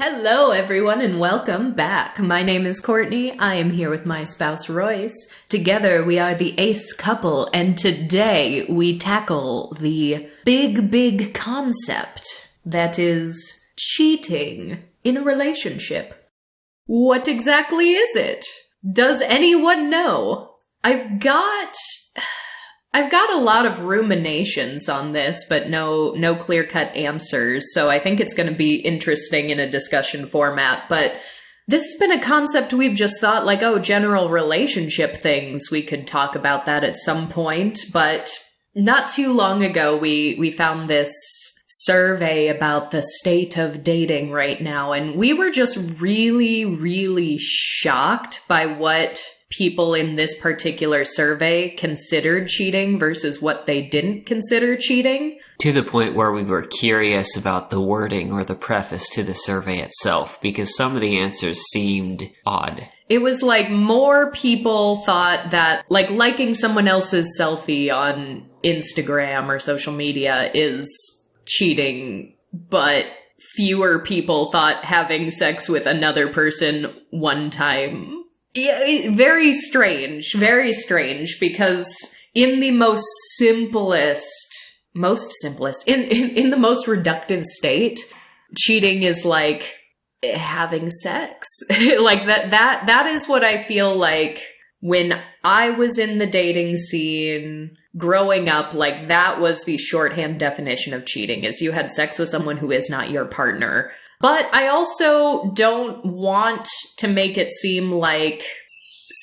Hello, everyone, and welcome back. My name is Courtney. I am here with my spouse, Royce. Together, we are the ace couple, and today we tackle the big concept that is cheating in a relationship. What exactly is it? Does anyone know? I've got a lot of ruminations on this, but no clear-cut answers, so I think it's going to be interesting in a discussion format. But this has been a concept we've just thought, like, general relationship things, we could talk about that at some point. But not too long ago, we found this survey about the state of dating right now, and we were just really shocked by what people in this particular survey considered cheating versus what they didn't consider cheating. To the point where we were curious about the wording or the preface to the survey itself, because some of the answers seemed odd. It was like more people thought that, like, liking someone else's selfie on Instagram or social media is cheating, but fewer people thought having sex with another person one time. Yeah, very strange, because in the most simplest, in the most reductive state, cheating is like having sex. Like that is what I feel like when I was in the dating scene growing up. Like, that was the shorthand definition of cheating, is you had sex with someone who is not your partner. But I also don't want to make it seem like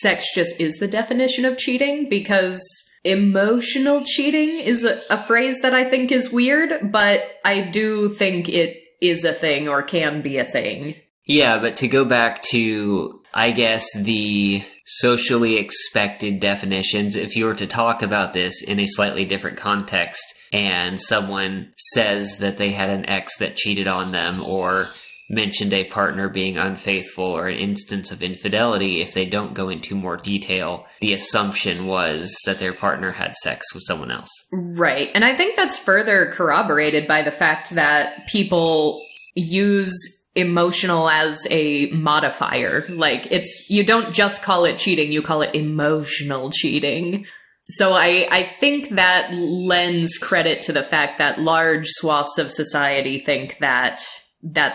sex just is the definition of cheating, because emotional cheating is a phrase that I think is weird, but I do think it is a thing, or can be a thing. Yeah, but to go back to, I guess, the socially expected definitions, if you were to talk about this in a slightly different context, and someone says that they had an ex that cheated on them, or mentioned a partner being unfaithful, or an instance of infidelity, if they don't go into more detail, the assumption was that their partner had sex with someone else. Right. And I think that's further corroborated by the fact that people use emotional as a modifier. Like, you don't just call it cheating, you call it emotional cheating. So I think that lends credit to the fact that large swaths of society think that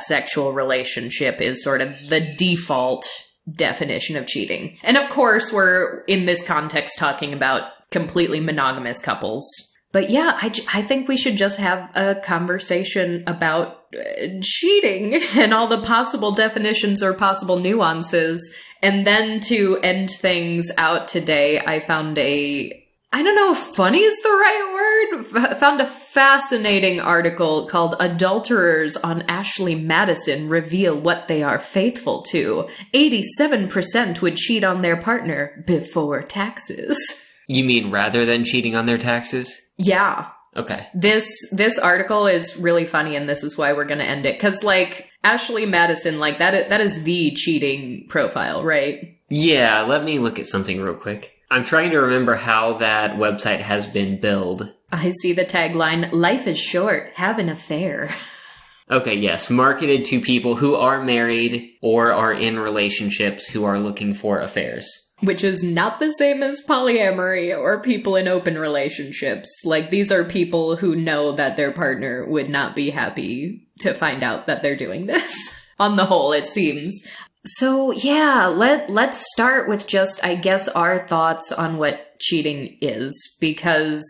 sexual relationship is sort of the default definition of cheating. And of course, we're in this context talking about completely monogamous couples. But yeah, I think we should just have a conversation about cheating and all the possible definitions or possible nuances. And then to end things out today, I found I don't know if funny is the right word, found a fascinating article called "Adulterers on Ashley Madison Reveal What They Are Faithful To. 87% would cheat on their partner before taxes." You mean rather than cheating on their taxes? Yeah. Okay. This article is really funny, and this is why we're going to end it. Because, like, Ashley Madison, like, that is the cheating profile, right? Yeah, let me look at something real quick. I'm trying to remember how that website has been billed. I see the tagline, "Life is short, have an affair." Okay, yes, marketed to people who are married or are in relationships who are looking for affairs. Which is not the same as polyamory or people in open relationships. Like, these are people who know that their partner would not be happy to find out that they're doing this. On the whole, it seems. So yeah, let's start with just, I guess, our thoughts on what cheating is, because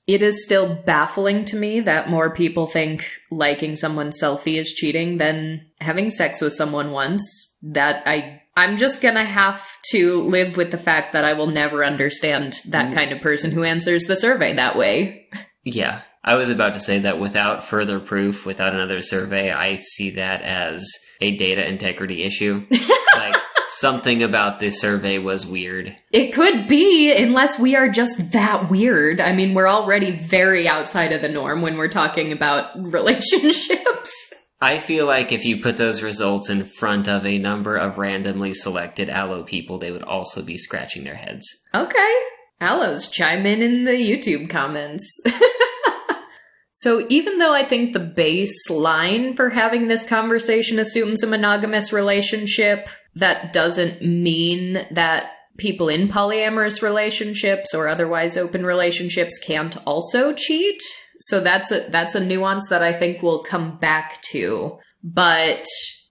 it is still baffling to me that more people think liking someone's selfie is cheating than having sex with someone once. That I'm just gonna have to live with the fact that I will never understand that kind of person who answers the survey that way. Yeah, I was about to say that without further proof, without another survey, I see that as a data integrity issue. Like, something about this survey was weird. It could be, unless we are just that weird. I mean, we're already very outside of the norm when we're talking about relationships. I feel like if you put those results in front of a number of randomly selected Allo people, they would also be scratching their heads. Okay. Allos, chime in the YouTube comments. So even though I think the baseline for having this conversation assumes a monogamous relationship, that doesn't mean that people in polyamorous relationships or otherwise open relationships can't also cheat. So that's a nuance that I think we'll come back to. But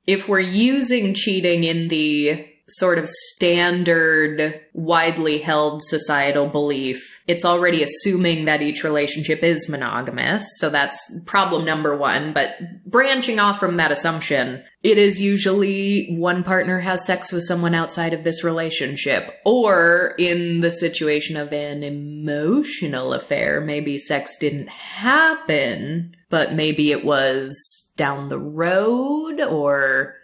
if we're using cheating in the sort of standard, widely held societal belief, it's already assuming that each relationship is monogamous. So that's problem number one. But branching off from that assumption, it is usually one partner has sex with someone outside of this relationship. Or in the situation of an emotional affair, maybe sex didn't happen, but maybe it was down the road, or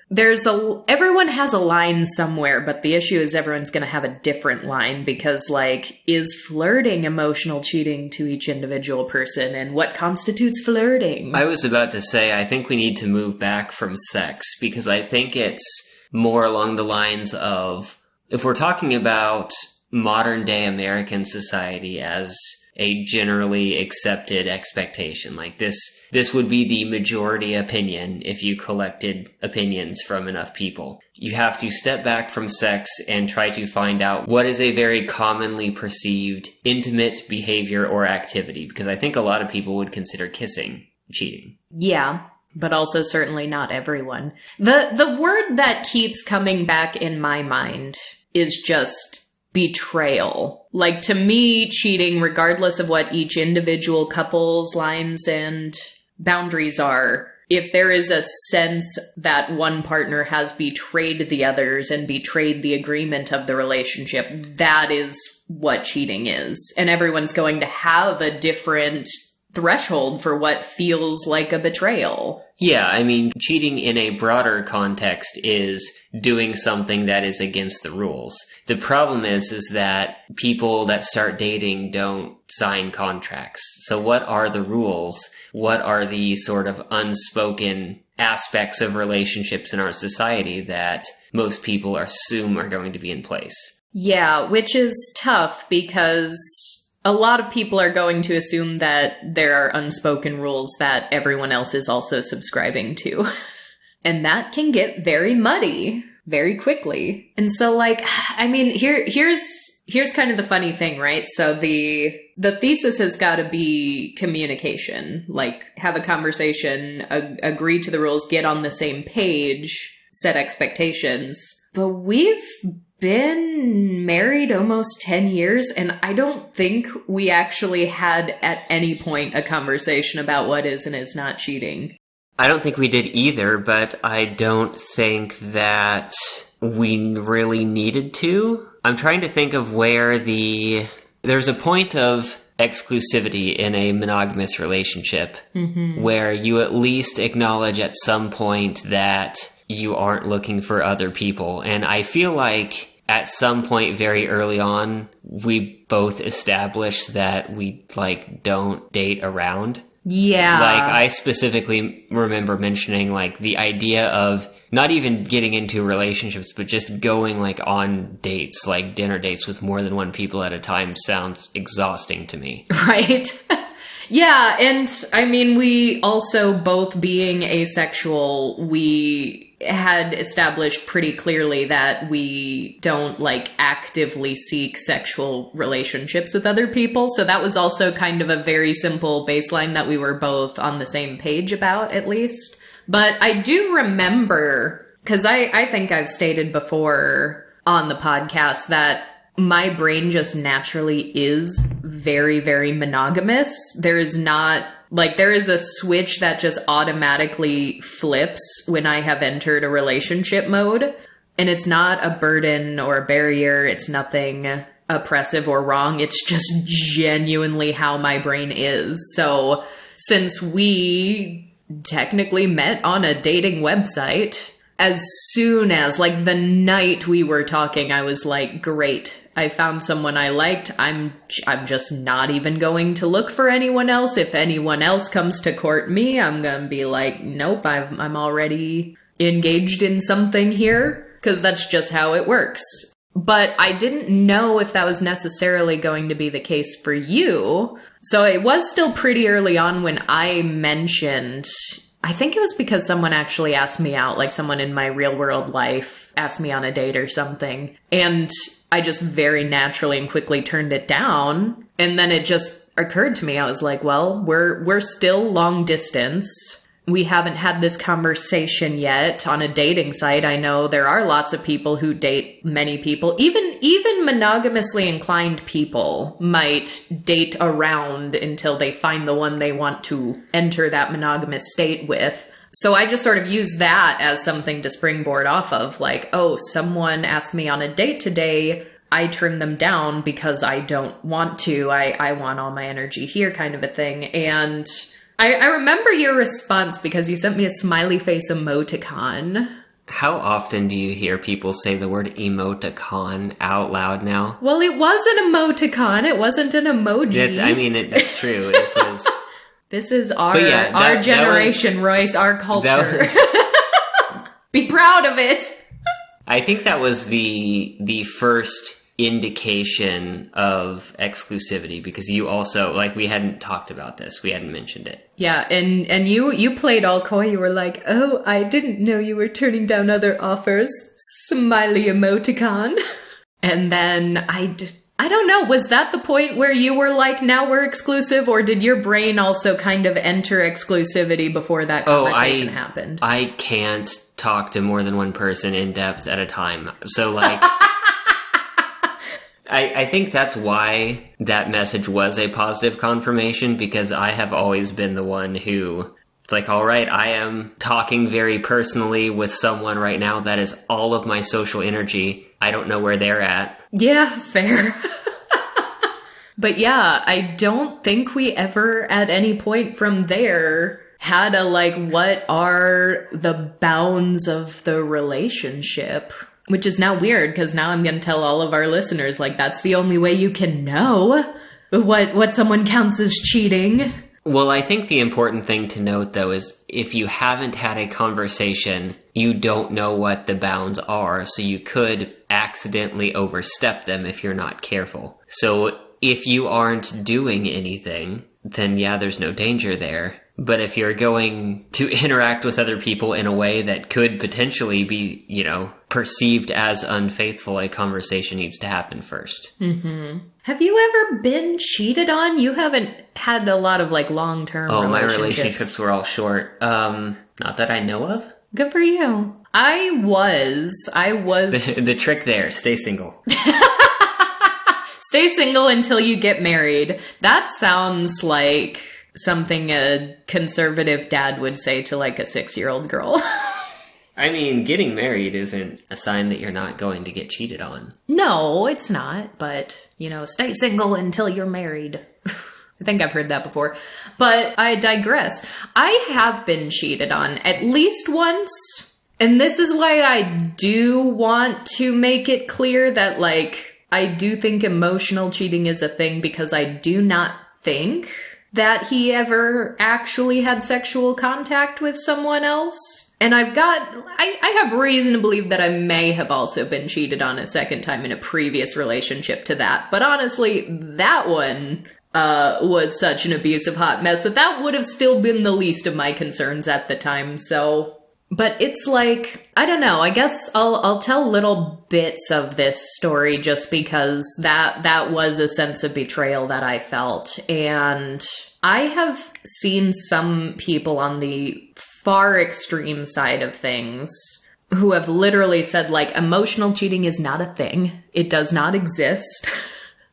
everyone has a line somewhere, but the issue is everyone's going to have a different line because, like, is flirting emotional cheating to each individual person, and what constitutes flirting? I was about to say, I think we need to move back from sex, because I think it's more along the lines of, if we're talking about modern day American society as a generally accepted expectation, like this would be the majority opinion if you collected opinions from enough people. You have to step back from sex and try to find out what is a very commonly perceived intimate behavior or activity, because I think a lot of people would consider kissing cheating. Yeah, but also certainly not everyone. The word that keeps coming back in my mind is just betrayal. Like, to me, cheating, regardless of what each individual couple's lines and boundaries are, if there is a sense that one partner has betrayed the others and betrayed the agreement of the relationship, that is what cheating is. And everyone's going to have a different threshold for what feels like a betrayal. Yeah, I mean, cheating in a broader context is doing something that is against the rules. The problem is that people that start dating don't sign contracts. So what are the rules? What are the sort of unspoken aspects of relationships in our society that most people assume are going to be in place? Yeah, which is tough because a lot of people are going to assume that there are unspoken rules that everyone else is also subscribing to. And that can get very muddy very quickly. And so, like, I mean, here's kind of the funny thing, right? So the thesis has got to be communication. Like, have a conversation, agree to the rules, get on the same page, set expectations. But we've been married almost 10 years, and I don't think we actually had at any point a conversation about what is and is not cheating. I don't think we did either, but I don't think that we really needed to. I'm trying to think of where there's a point of exclusivity in a monogamous relationship where you at least acknowledge at some point that you aren't looking for other people. And I feel like at some point very early on, we both established that we, like, don't date around. Yeah. Like, I specifically remember mentioning, like, the idea of not even getting into relationships, but just going, like, on dates, like dinner dates with more than one people at a time sounds exhausting to me. Right? Yeah, and I mean, we also, both being asexual, we had established pretty clearly that we don't, like, actively seek sexual relationships with other people. So that was also kind of a very simple baseline that we were both on the same page about, at least. But I do remember, because I think I've stated before on the podcast that my brain just naturally is very, very monogamous. There is a switch that just automatically flips when I have entered a relationship mode. And it's not a burden or a barrier. It's nothing oppressive or wrong. It's just genuinely how my brain is. So since we technically met on a dating website, as soon as, like, the night we were talking, I was like, great, I found someone I liked. I'm just not even going to look for anyone else. If anyone else comes to court me, I'm gonna be like, nope, I'm already engaged in something here, because that's just how it works. But I didn't know if that was necessarily going to be the case for you. So it was still pretty early on when I mentioned, I think it was because someone actually asked me out, like someone in my real world life asked me on a date or something. And I just very naturally and quickly turned it down. And then it just occurred to me, I was like, well, we're still long distance. We haven't had this conversation yet on a dating site. I know there are lots of people who date many people. Even monogamously inclined people might date around until they find the one they want to enter that monogamous state with. So I just sort of use that as something to springboard off of, like, oh, someone asked me on a date today. I turn them down because I don't want to. I want all my energy here, kind of a thing. And I remember your response because you sent me a smiley face emoticon. How often do you hear people say the word emoticon out loud now? Well, it was an emoticon. It wasn't an emoji. It's true. This is our generation, Royce, our culture. Be proud of it. I think that was the first indication of exclusivity, because you also, like, we hadn't talked about this. We hadn't mentioned it. Yeah, and you played all coy. You were like, oh, I didn't know you were turning down other offers. Smiley emoticon. And then I don't know, was that the point where you were like, now we're exclusive, or did your brain also kind of enter exclusivity before that conversation happened? I can't talk to more than one person in depth at a time. So, like, I think that's why that message was a positive confirmation, because I have always been the one who, it's like, all right, I am talking very personally with someone right now. That is all of my social energy. I don't know where they're at. Yeah, fair. But yeah, I don't think we ever at any point from there had a, like, what are the bounds of the relationship? Which is now weird, because now I'm going to tell all of our listeners, like, that's the only way you can know what someone counts as cheating. Well, I think the important thing to note, though, is if you haven't had a conversation, you don't know what the bounds are, so you could accidentally overstep them if you're not careful. So if you aren't doing anything, then yeah, there's no danger there. But if you're going to interact with other people in a way that could potentially be, perceived as unfaithful, a conversation needs to happen first. Mm-hmm. Have you ever been cheated on? You haven't had a lot of, like, long-term relationships. My relationships were all short. Not that I know of. Good for you. I was. The trick there, stay single. Stay single until you get married. That sounds like something a conservative dad would say to, like, a 6-year-old girl. I mean, getting married isn't a sign that you're not going to get cheated on. No, it's not. But, stay single until you're married. I think I've heard that before. But I digress. I have been cheated on at least once. And this is why I do want to make it clear that, like, I do think emotional cheating is a thing, because I do not think that he ever actually had sexual contact with someone else. And I have reason to believe that I may have also been cheated on a second time in a previous relationship to that. But honestly, that one was such an abusive hot mess that would have still been the least of my concerns at the time. So, but it's like, I don't know, I guess I'll tell little bits of this story just because that was a sense of betrayal that I felt. And I have seen some people on the far extreme side of things who have literally said, like, emotional cheating is not a thing. It does not exist.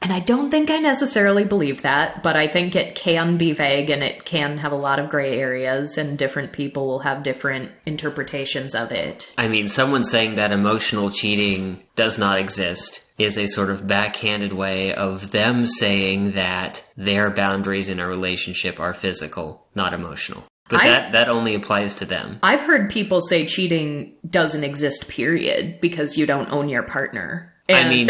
And I don't think I necessarily believe that, but I think it can be vague and it can have a lot of gray areas, and different people will have different interpretations of it. I mean, someone saying that emotional cheating does not exist is a sort of backhanded way of them saying that their boundaries in a relationship are physical, not emotional. But that only applies to them. I've heard people say cheating doesn't exist, period, because you don't own your partner. I mean,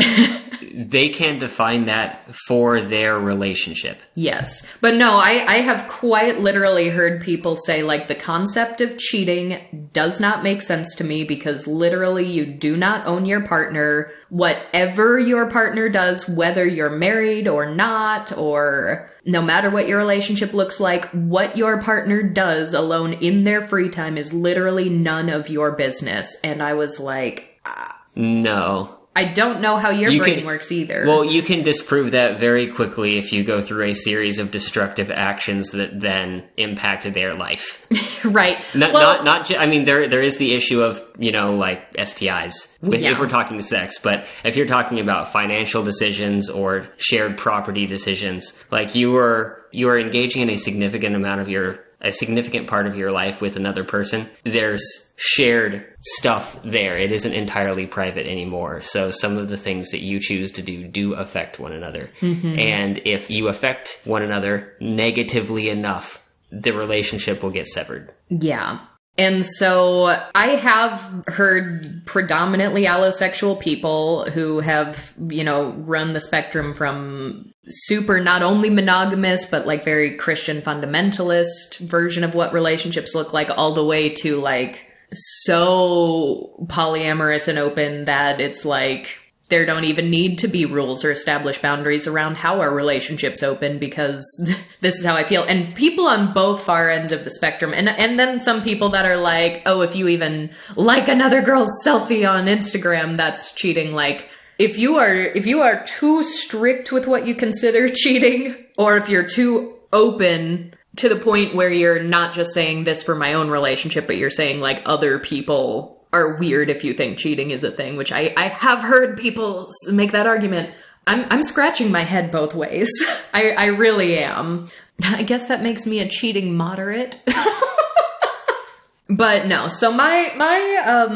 they can define that for their relationship. Yes. But no, I have quite literally heard people say, like, the concept of cheating does not make sense to me because literally you do not own your partner. Whatever your partner does, whether you're married or not, or no matter what your relationship looks like, what your partner does alone in their free time is literally none of your business. And I was like, no. I don't know how your brain works either. Well, you can disprove that very quickly if you go through a series of destructive actions that then impacted their life. Right. I mean, there is the issue of, like STIs, if we're talking sex, but if you're talking about financial decisions or shared property decisions, like you are engaging in a significant part of your life with another person, there's shared stuff there. It isn't entirely private anymore. So some of the things that you choose to do affect one another. Mm-hmm. And if you affect one another negatively enough, the relationship will get severed. Yeah. And so I have heard predominantly allosexual people who have, run the spectrum from super not only monogamous, but like very Christian fundamentalist version of what relationships look like, all the way to like so polyamorous and open that it's like there don't even need to be rules or established boundaries around how our relationships open because this is how I feel. And people on both far ends of the spectrum. And then some people that are like, oh, if you even like another girl's selfie on Instagram, that's cheating. Like, if you are too strict with what you consider cheating, or if you're too open to the point where you're not just saying this for my own relationship, but you're saying like other people are weird if you think cheating is a thing, which I have heard people make that argument. I'm scratching my head both ways. I really am. I guess that makes me a cheating moderate. But no, so my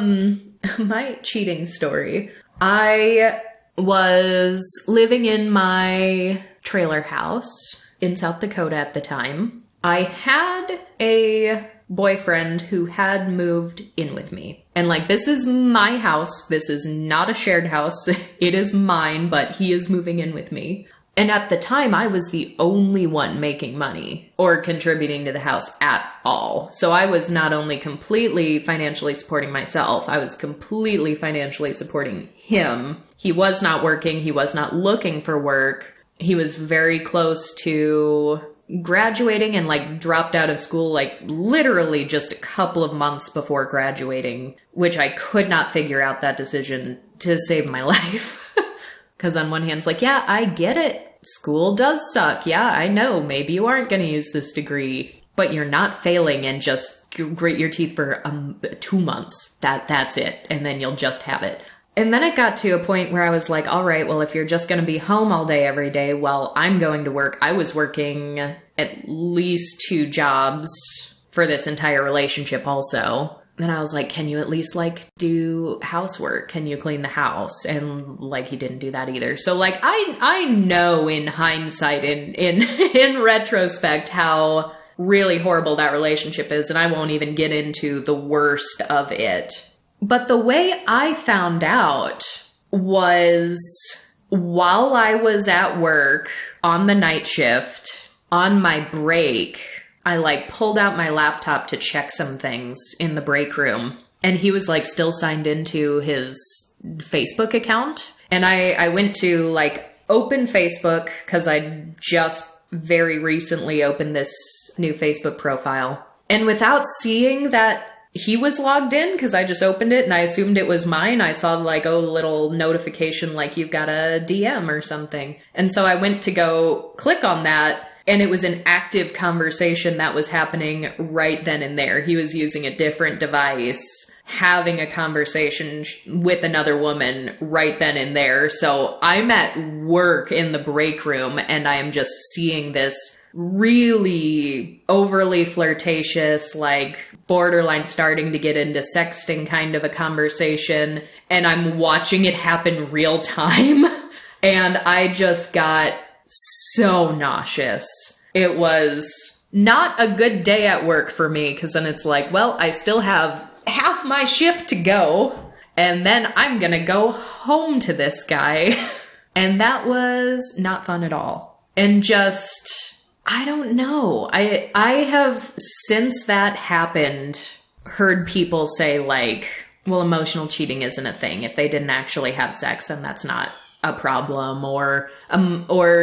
cheating story. I was living in my trailer house in South Dakota at the time. I had a boyfriend who had moved in with me. And like, this is my house. This is not a shared house. It is mine, but he is moving in with me. And at the time, I was the only one making money or contributing to the house at all. So I was not only completely financially supporting myself, I was completely financially supporting him. He was not working. He was not looking for work. He was very close to graduating and like dropped out of school like literally just a couple of months before graduating, which I could not figure out that decision to save my life. Because on one hand, it's like, yeah, I get it. School does suck. Yeah, I know. Maybe you aren't going to use this degree, but you're not failing and just grit your teeth for 2 months. That's it. And then you'll just have it. And then it got to a point where I was like, all right, well, if you're just going to be home all day, every day, well, I'm going to work. I was working at least 2 jobs for this entire relationship also. Then I was like, can you at least like do housework? Can you clean the house? And like, he didn't do that either. So like, I know in hindsight, in retrospect, how really horrible that relationship is. And I won't even get into the worst of it. But the way I found out was while I was at work on the night shift, on my break, I like pulled out my laptop to check some things in the break room. And he was like still signed into his Facebook account. And I went to like open Facebook because I just very recently opened this new Facebook profile. And without seeing that he was logged in, because I just opened it and I assumed it was mine. I saw like, oh, little notification like you've got a DM or something. And so I went to go click on that, and it was an active conversation that was happening right then and there. He was using a different device, having a conversation with another woman right then and there. So I'm at work in the break room and I am just seeing this really overly flirtatious, like borderline starting to get into sexting kind of a conversation, and I'm watching it happen real time, and I just got so nauseous. It was not a good day at work for me, because then it's like, well, I still have half my shift to go, And then I'm gonna go home to this guy. And that was not fun at all. And just, I don't know. I have, since that happened, heard people say like, well, emotional cheating isn't a thing. If they didn't actually have sex, then that's not a problem, or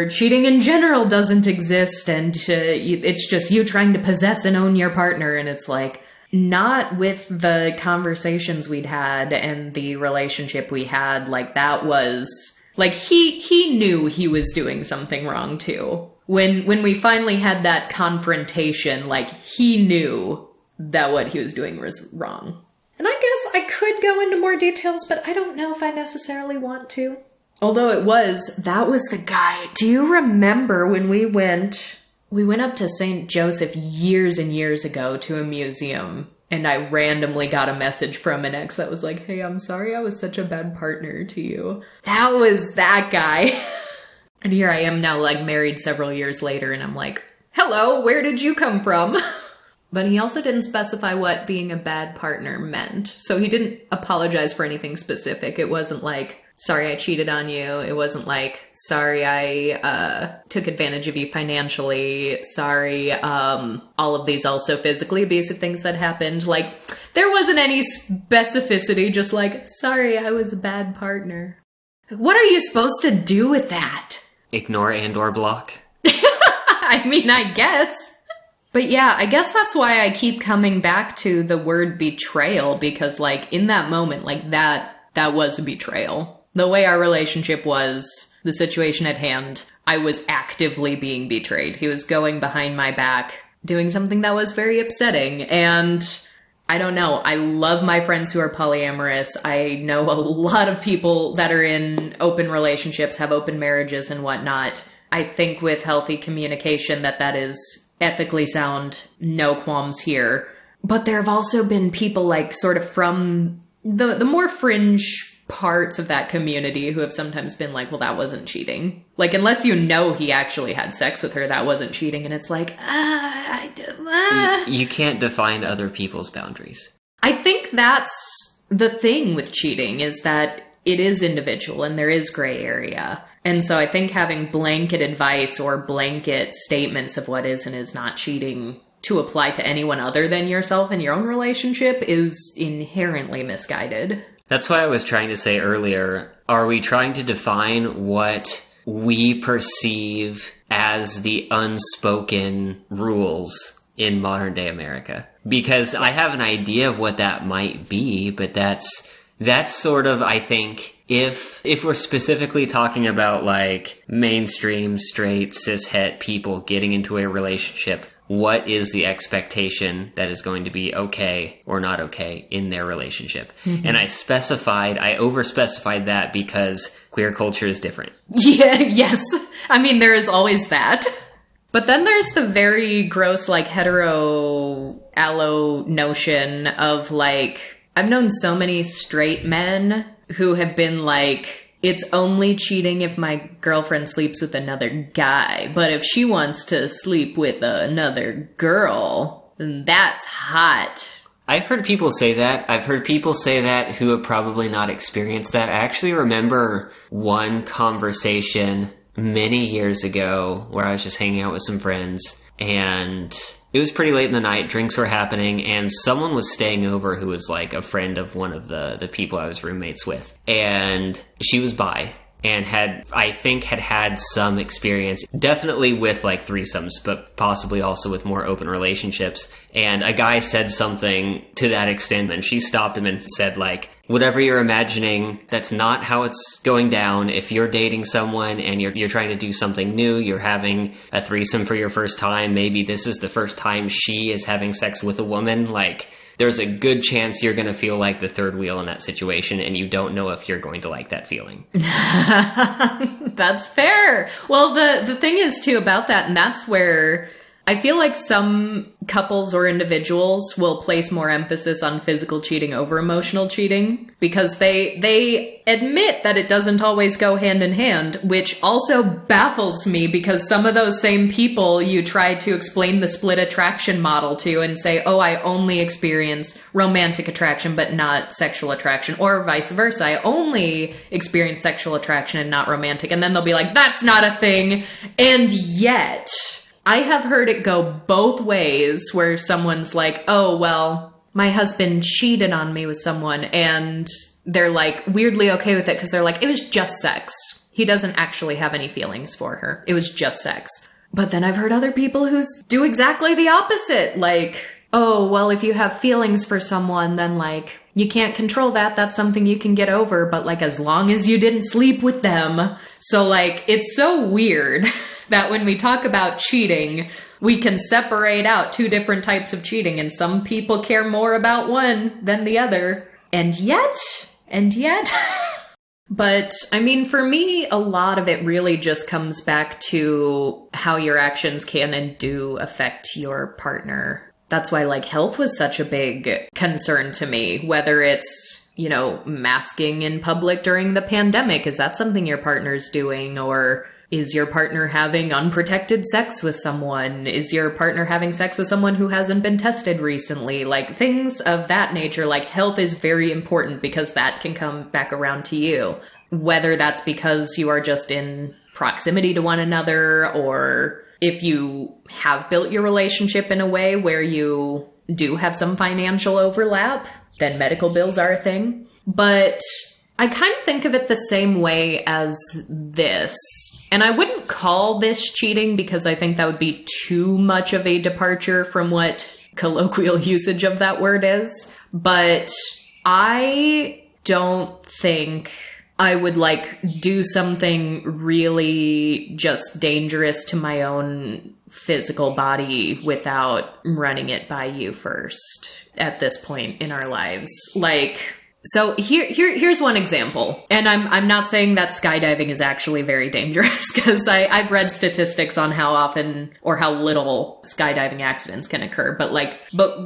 cheating in general doesn't exist, and it's just you trying to possess and own your partner. And it's like, not with the conversations we'd had and the relationship we had. Like, that was like, he knew he was doing something wrong too. When we finally had that confrontation, like, he knew that what he was doing was wrong. And I guess I could go into more details, but I don't know if I necessarily want to. Although that was the guy. Do you remember when we went up to St. Joseph years and years ago to a museum, and I randomly got a message from an ex that was like, hey, I'm sorry I was such a bad partner to you. That was that guy. And here I am now, like, married several years later, and I'm like, hello, where did you come from? But he also didn't specify what being a bad partner meant. So he didn't apologize for anything specific. It wasn't like, sorry, I cheated on you. It wasn't like, sorry, I took advantage of you financially. Sorry, all of these also physically abusive things that happened. Like, there wasn't any specificity, just like, sorry, I was a bad partner. What are you supposed to do with that? Ignore and/or block. I mean, I guess. But yeah, I guess that's why I keep coming back to the word betrayal, because like in that moment, like that was a betrayal. The way our relationship was, the situation at hand, I was actively being betrayed. He was going behind my back, doing something that was very upsetting. And I don't know, I love my friends who are polyamorous. I know a lot of people that are in open relationships, have open marriages and whatnot. I think with healthy communication that is ethically sound, no qualms here. But there have also been people like sort of from the more fringe parts of that community who have sometimes been like, well, that wasn't cheating. Like, unless you know he actually had sex with her, that wasn't cheating. And it's like, You can't define other people's boundaries. I think that's the thing with cheating, is that it is individual and there is gray area. And so I think having blanket advice or blanket statements of what is and is not cheating to apply to anyone other than yourself in your own relationship is inherently misguided. That's why I was trying to say earlier, are we trying to define what we perceive as the unspoken rules in modern day America? Because I have an idea of what that might be, but that's sort of, I think, if we're specifically talking about like mainstream straight cishet people getting into a relationship, what is the expectation that is going to be okay or not okay in their relationship? Mm-hmm. And I overspecified that because queer culture is different. Yeah, yes. I mean, there is always that. But then there's the very gross, like, hetero-allo notion of, like, I've known so many straight men who have been like, it's only cheating if my girlfriend sleeps with another guy. But if she wants to sleep with another girl, then that's hot. I've heard people say that. I've heard people say that who have probably not experienced that. I actually remember one conversation many years ago where I was just hanging out with some friends, and it was pretty late in the night, drinks were happening, and someone was staying over who was like a friend of one of the people I was roommates with. And she was bi and had some experience, definitely with like threesomes, but possibly also with more open relationships. And a guy said something to that extent, and she stopped him and said like, whatever you're imagining, that's not how it's going down. If you're dating someone and you're trying to do something new, you're having a threesome for your first time, maybe this is the first time she is having sex with a woman, like, there's a good chance you're going to feel like the third wheel in that situation, and you don't know if you're going to like that feeling. That's fair. Well, the thing is, too, about that, and that's where I feel like some couples or individuals will place more emphasis on physical cheating over emotional cheating because they admit that it doesn't always go hand in hand, which also baffles me because some of those same people you try to explain the split attraction model to and say, oh, I only experience romantic attraction but not sexual attraction, or vice versa. I only experience sexual attraction and not romantic. And then they'll be like, that's not a thing. And yet I have heard it go both ways where someone's like, oh, well, my husband cheated on me with someone, and they're like weirdly okay with it because they're like, it was just sex. He doesn't actually have any feelings for her. It was just sex. But then I've heard other people who do exactly the opposite. Like, oh, well, if you have feelings for someone, then like, you can't control that. That's something you can get over. But like, as long as you didn't sleep with them. So like, it's so weird that when we talk about cheating, we can separate out two different types of cheating, and some people care more about one than the other. And yet, but I mean, for me, a lot of it really just comes back to how your actions can and do affect your partner. That's why like health was such a big concern to me, whether it's, you know, masking in public during the pandemic. Is that something your partner's doing? Or is your partner having unprotected sex with someone? Is your partner having sex with someone who hasn't been tested recently? Like things of that nature, like health is very important because that can come back around to you. Whether that's because you are just in proximity to one another, or if you have built your relationship in a way where you do have some financial overlap, then medical bills are a thing. But I kind of think of it the same way as this. And I wouldn't call this cheating because I think that would be too much of a departure from what colloquial usage of that word is. But I don't think I would like do something really just dangerous to my own physical body without running it by you first at this point in our lives. Like, so here's one example. And I'm not saying that skydiving is actually very dangerous because I've read statistics on how often or how little skydiving accidents can occur. But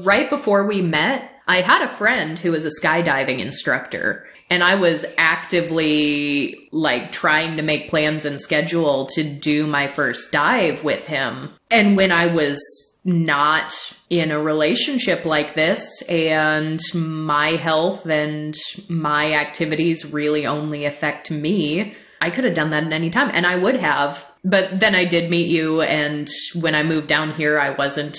right before we met, I had a friend who was a skydiving instructor. And I was actively like trying to make plans and schedule to do my first dive with him. And when I was not in a relationship like this and my health and my activities really only affect me, I could have done that at any time, and I would have. But then I did meet you, and when I moved down here, I wasn't,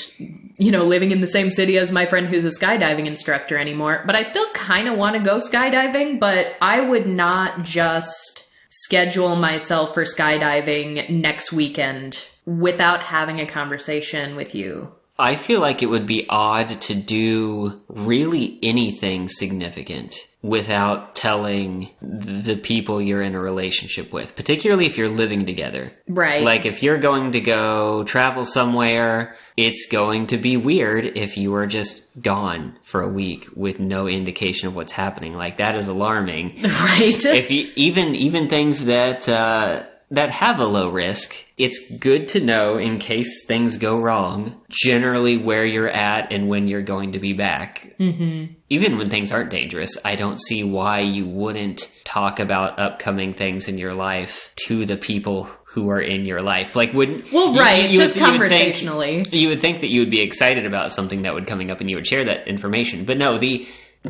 living in the same city as my friend who's a skydiving instructor anymore. But I still kind of want to go skydiving, but I would not just schedule myself for skydiving next weekend without having a conversation with you. I feel like it would be odd to do really anything significant without telling the people you're in a relationship with, particularly if you're living together. Right. Like if you're going to go travel somewhere, it's going to be weird if you are just gone for a week with no indication of what's happening. Like that is alarming. Right. If you, even things that have a low risk, it's good to know in case things go wrong, generally where you're at and when you're going to be back. Mm-hmm. Even when things aren't dangerous, I don't see why you wouldn't talk about upcoming things in your life to the people who are in your life. Like, wouldn't... Well, right, just conversationally. You would think that you would be excited about something that would coming up and you would share that information. But no,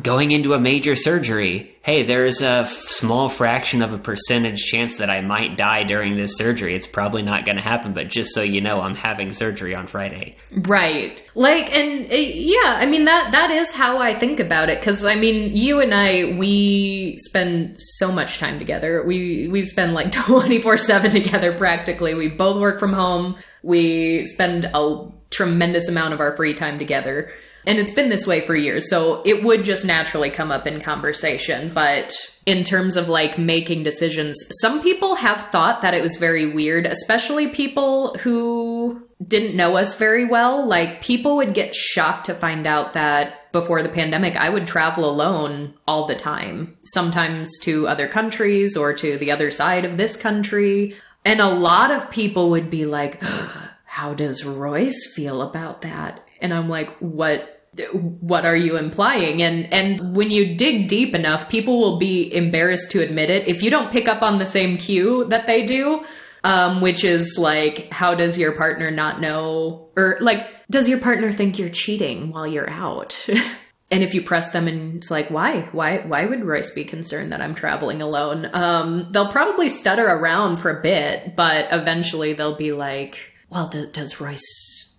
going into a major surgery, hey, there's a small fraction of a percentage chance that I might die during this surgery. It's probably not going to happen, but just so you know, I'm having surgery on Friday. Right. That is how I think about it. Because, you and I, we spend so much time together. We spend 24/7 together practically. We both work from home. We spend a tremendous amount of our free time together. And it's been this way for years, so it would just naturally come up in conversation. But in terms of making decisions, some people have thought that it was very weird, especially people who didn't know us very well. People would get shocked to find out that before the pandemic, I would travel alone all the time, sometimes to other countries or to the other side of this country. And a lot of people would be like, how does Royce feel about that? And I'm like, what are you implying? And when you dig deep enough, people will be embarrassed to admit it. If you don't pick up on the same cue that they do, which is like, how does your partner not know? Or like, does your partner think you're cheating while you're out? And if you press them and it's like, why would Royce be concerned that I'm traveling alone? They'll probably stutter around for a bit, but eventually they'll be like, well, does Royce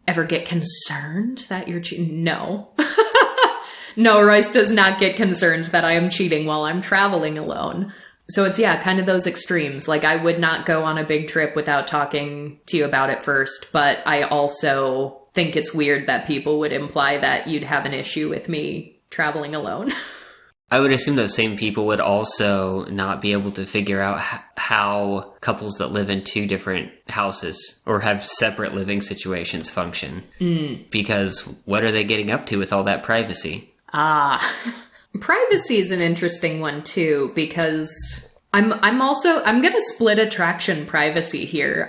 ever get concerned that you're cheating? No. No, Royce does not get concerned that I am cheating while I'm traveling alone. So it's, kind of those extremes. Like, I would not go on a big trip without talking to you about it first, but I also think it's weird that people would imply that you'd have an issue with me traveling alone. I would assume those same people would also not be able to figure out how couples that live in two different houses or have separate living situations function. Because what are they getting up to with all that privacy? Privacy is an interesting one too, because I'm going to split attraction privacy here.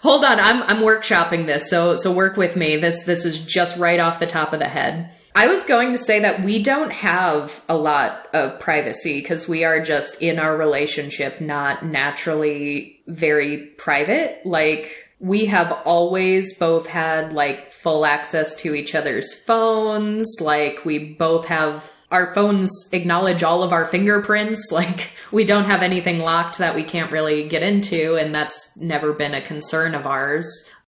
Hold on, I'm workshopping this, so work with me. This is just right off the top of the head. I was going to say that we don't have a lot of privacy because we are just in our relationship, not naturally very private. Like, we have always both had like full access to each other's phones. Like, we both have our phones acknowledge all of our fingerprints. Like, we don't have anything locked that we can't really get into, and that's never been a concern of ours.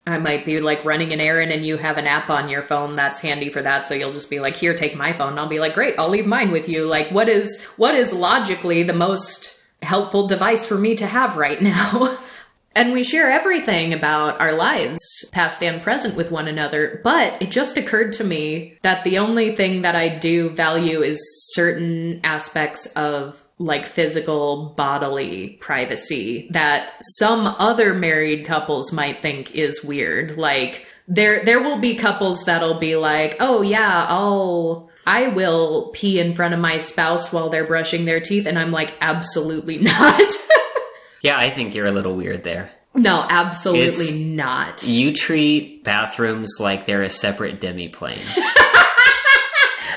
I might be like running an errand and you have an app on your phone that's handy for that, so you'll just be like, here, take my phone. And I'll be like, great, I'll leave mine with you. Like, what is logically the most helpful device for me to have right now? And we share everything about our lives, past and present, with one another. But it just occurred to me that the only thing that I do value is certain aspects of like physical bodily privacy that some other married couples might think is weird. Like, there will be couples that'll be like, oh yeah, I will pee in front of my spouse while they're brushing their teeth. And I'm like, absolutely not. Yeah, I think you're a little weird there. No, absolutely not. You treat bathrooms like they're a separate demi-plane.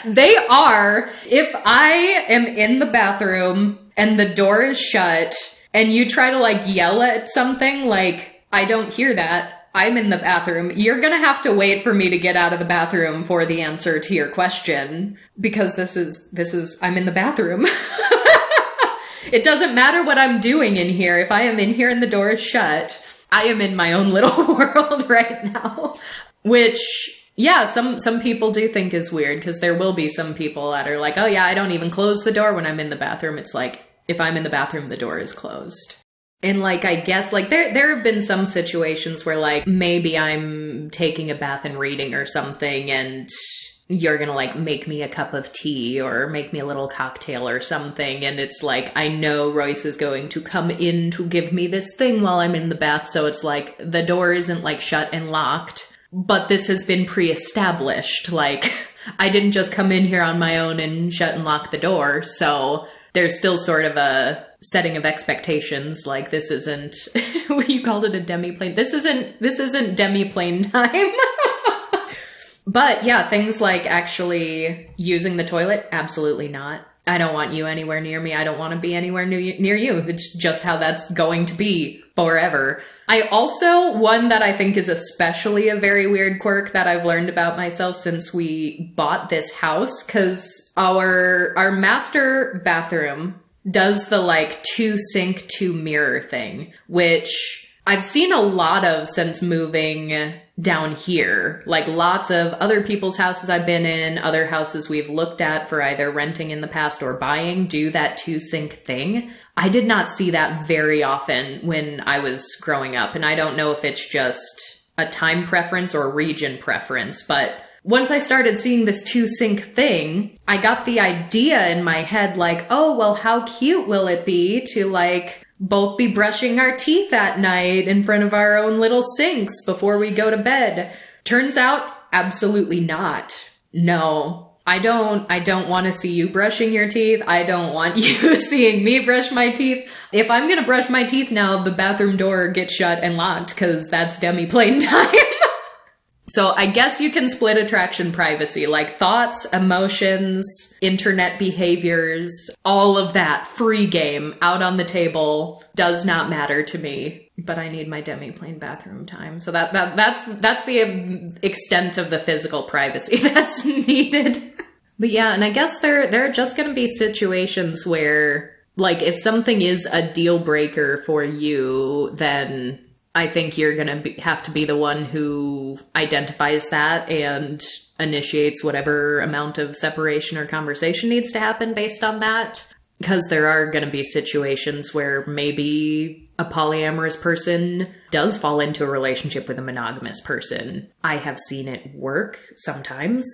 They are. If I am in the bathroom and the door is shut and you try to like yell at something like, I don't hear that, I'm in the bathroom, you're gonna have to wait for me to get out of the bathroom for the answer to your question, because this is I'm in the bathroom. It doesn't matter what I'm doing in here. If I am in here and the door is shut, I am in my own little world right now. Which, yeah, some people do think is weird, because there will be some people that are like, oh yeah, I don't even close the door when I'm in the bathroom. It's like, if I'm in the bathroom, the door is closed. And like, I guess like there have been some situations where like maybe I'm taking a bath and reading or something, and you're gonna like make me a cup of tea or make me a little cocktail or something, and it's like, I know Royce is going to come in to give me this thing while I'm in the bath, so it's like the door isn't like shut and locked, but this has been pre-established. Like, I didn't just come in here on my own and shut and lock the door, so there's still sort of a setting of expectations. Like, this isn't you called it a demi-plane. This isn't demi-plane time. But yeah, things like actually using the toilet, absolutely not. I don't want you anywhere near me. I don't want to be anywhere near you. It's just how that's going to be forever. I also, one that I think is especially a very weird quirk that I've learned about myself since we bought this house, because our master bathroom does the like 2 sink, 2 mirror thing, which I've seen a lot of since moving down here. Like, lots of other people's houses I've been in, other houses we've looked at for either renting in the past or buying, do that 2 sink thing. I did not see that very often when I was growing up, and I don't know if it's just a time preference or region preference, but once I started seeing this 2 sink thing, I got the idea in my head like, oh, well, how cute will it be to like both be brushing our teeth at night in front of our own little sinks before we go to bed. Turns out, absolutely not. No. I don't want to see you brushing your teeth. I don't want you seeing me brush my teeth. If I'm going to brush my teeth now, the bathroom door gets shut and locked because that's demi-plane time. So I guess you can split attraction privacy, like thoughts, emotions, internet behaviors, all of that free game out on the table does not matter to me, but I need my demi-plane bathroom time. So that's the extent of the physical privacy that's needed. But yeah, and I guess there are just going to be situations where, like, if something is a deal breaker for you, then I think you're going to have to be the one who identifies that and initiates whatever amount of separation or conversation needs to happen based on that. Because there are going to be situations where maybe a polyamorous person does fall into a relationship with a monogamous person. I have seen it work sometimes.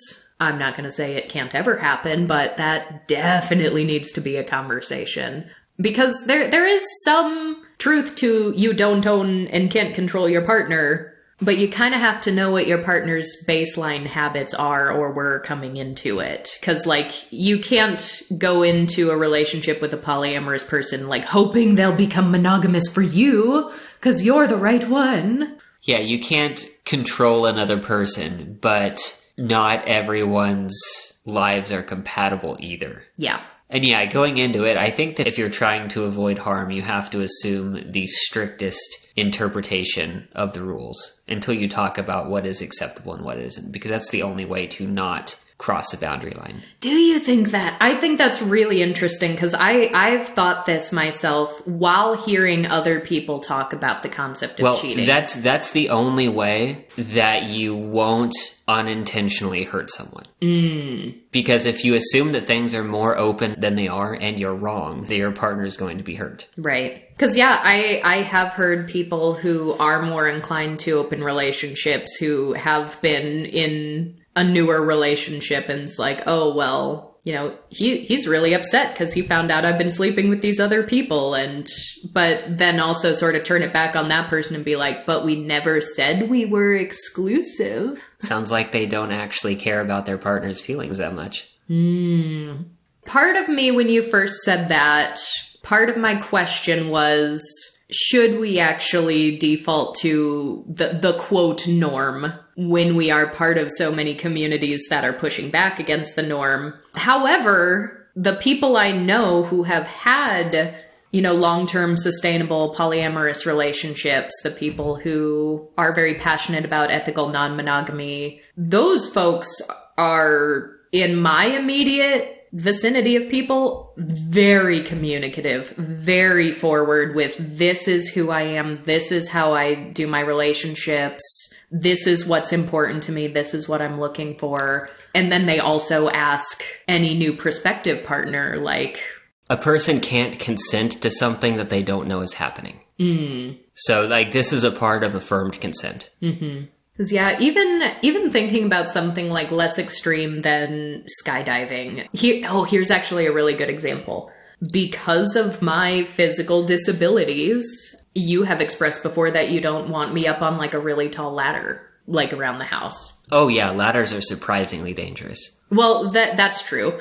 I'm not going to say it can't ever happen, but that definitely needs to be a conversation. Because there is some truth to you don't own and can't control your partner, but you kind of have to know what your partner's baseline habits are or were coming into it. Because, like, you can't go into a relationship with a polyamorous person, like, hoping they'll become monogamous for you, because you're the right one. Yeah, you can't control another person, but not everyone's lives are compatible either. Yeah. And yeah, going into it, I think that if you're trying to avoid harm, you have to assume the strictest interpretation of the rules until you talk about what is acceptable and what isn't, because that's the only way to not cross the boundary line. Do you think that? I think that's really interesting because I've thought this myself while hearing other people talk about the concept of cheating. That's the only way that you won't unintentionally hurt someone. Because if you assume that things are more open than they are and you're wrong, that your partner is going to be hurt. Right. Because, yeah, I have heard people who are more inclined to open relationships who have been in a newer relationship and it's like, oh, well, you know, he's really upset because he found out I've been sleeping with these other people. But then also sort of turn it back on that person and be like, but we never said we were exclusive. Sounds like they don't actually care about their partner's feelings that much. Part of me, when you first said that, part of my question was, should we actually default to the quote norm when we are part of so many communities that are pushing back against the norm? However, the people I know who have had, you know, long-term sustainable polyamorous relationships, the people who are very passionate about ethical non-monogamy, those folks are, in my immediate vicinity of people, very communicative, very forward with, this is who I am, this is how I do my relationships, this is what's important to me, this is what I'm looking for. And then they also ask any new prospective partner, like, a person can't consent to something that they don't know is happening. So, like, this is a part of affirmed consent. Because, yeah, even thinking about something like less extreme than skydiving. Here's actually a really good example. Because of my physical disabilities, you have expressed before that you don't want me up on, like, a really tall ladder, like, around the house. Oh, yeah, ladders are surprisingly dangerous. Well, that's true.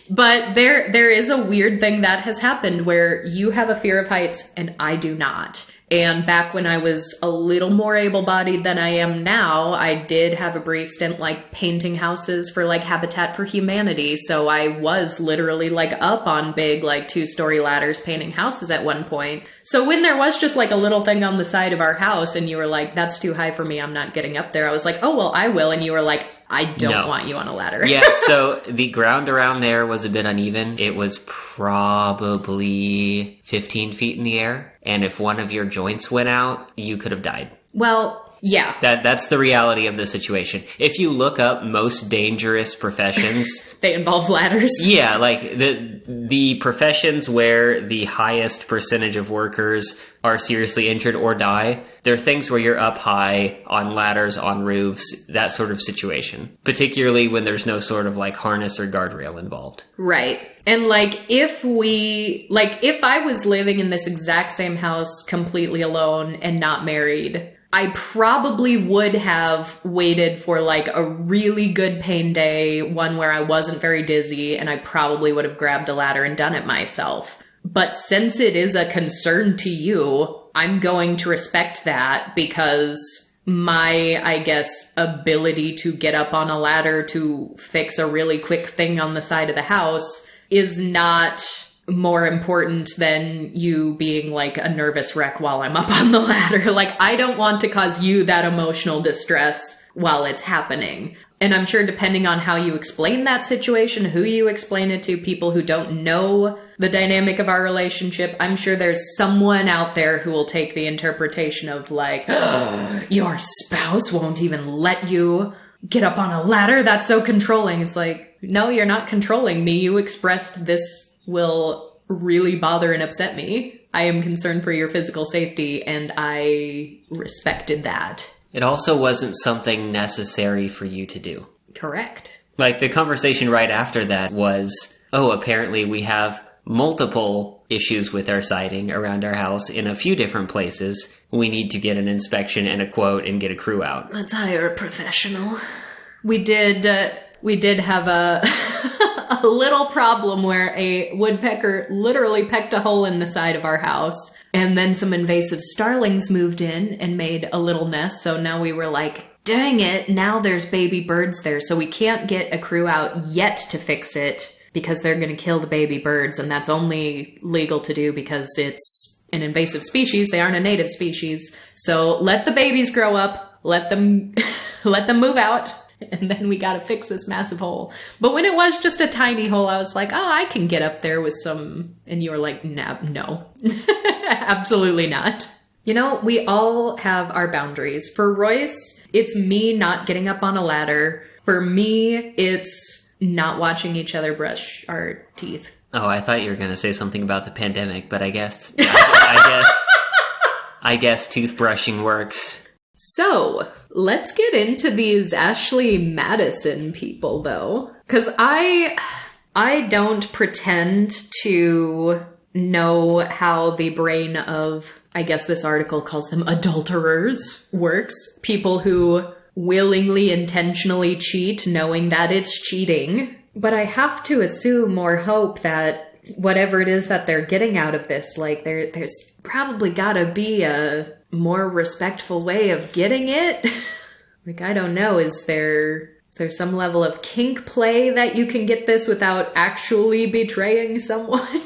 But there is a weird thing that has happened where you have a fear of heights and I do not. And back when I was a little more able-bodied than I am now, I did have a brief stint, like, painting houses for, like, Habitat for Humanity. So I was literally, like, up on big, like, 2-story ladders painting houses at one point. So when there was just, like, a little thing on the side of our house and you were like, that's too high for me, I'm not getting up there, I was like, oh, well, I will. And you were like, I don't want you on a ladder. Yeah, so the ground around there was a bit uneven. It was probably 15 feet in the air. And if one of your joints went out, you could have died. Well, yeah. That's the reality of the situation. If you look up most dangerous professions... they involve ladders. Yeah, like the professions where the highest percentage of workers are seriously injured or die, there are things where you're up high on ladders, on roofs, that sort of situation. Particularly when there's no sort of, like, harness or guardrail involved. Right. And, like, if I was living in this exact same house completely alone and not married, I probably would have waited for like a really good pain day, one where I wasn't very dizzy, and I probably would have grabbed a ladder and done it myself. But since it is a concern to you, I'm going to respect that because my, I guess, ability to get up on a ladder to fix a really quick thing on the side of the house is not more important than you being like a nervous wreck while I'm up on the ladder. Like, I don't want to cause you that emotional distress while it's happening. And I'm sure depending on how you explain that situation, who you explain it to, people who don't know the dynamic of our relationship, I'm sure there's someone out there who will take the interpretation of like, oh, your spouse won't even let you get up on a ladder. That's so controlling. It's like, no, you're not controlling me. You expressed this will really bother and upset me. I am concerned for your physical safety, and I respected that. It also wasn't something necessary for you to do. Correct. Like, the conversation right after that was, oh, apparently we have multiple issues with our siding around our house in a few different places. We need to get an inspection and a quote and get a crew out. Let's hire a professional. We did have a a little problem where a woodpecker literally pecked a hole in the side of our house, and then some invasive starlings moved in and made a little nest. So now we were like, dang it, now there's baby birds there. So we can't get a crew out yet to fix it because they're going to kill the baby birds, and that's only legal to do because it's an invasive species. They aren't a native species. So let the babies grow up, let them move out. And then we got to fix this massive hole. But when it was just a tiny hole, I was like, oh, I can get up there with some. And you were like, no, absolutely not. You know, we all have our boundaries. For Royce, it's me not getting up on a ladder. For me, it's not watching each other brush our teeth. Oh, I thought you were going to say something about the pandemic, but I guess toothbrushing works. So, let's get into these Ashley Madison people, though. Because I don't pretend to know how the brain of, I guess this article calls them adulterers, works. People who willingly, intentionally cheat, knowing that it's cheating. But I have to assume or hope that whatever it is that they're getting out of this, like, there's probably gotta be a more respectful way of getting it. Like, I don't know, is there some level of kink play that you can get this without actually betraying someone?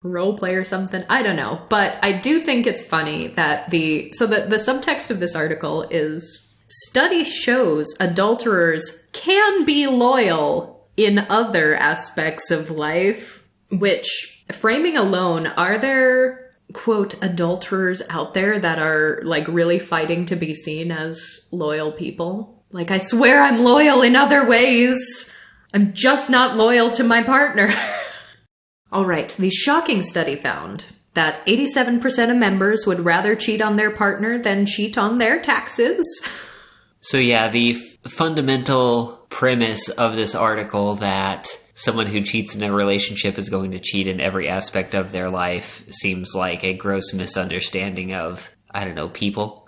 Role play or something? I don't know. But I do think it's funny that the subtext of this article is, study shows adulterers can be loyal in other aspects of life, which, framing alone, are there, quote, adulterers out there that are, like, really fighting to be seen as loyal people? Like, I swear I'm loyal in other ways. I'm just not loyal to my partner. All right, the shocking study found that 87% of members would rather cheat on their partner than cheat on their taxes. So yeah, the fundamental premise of this article that someone who cheats in a relationship is going to cheat in every aspect of their life seems like a gross misunderstanding of, I don't know, people.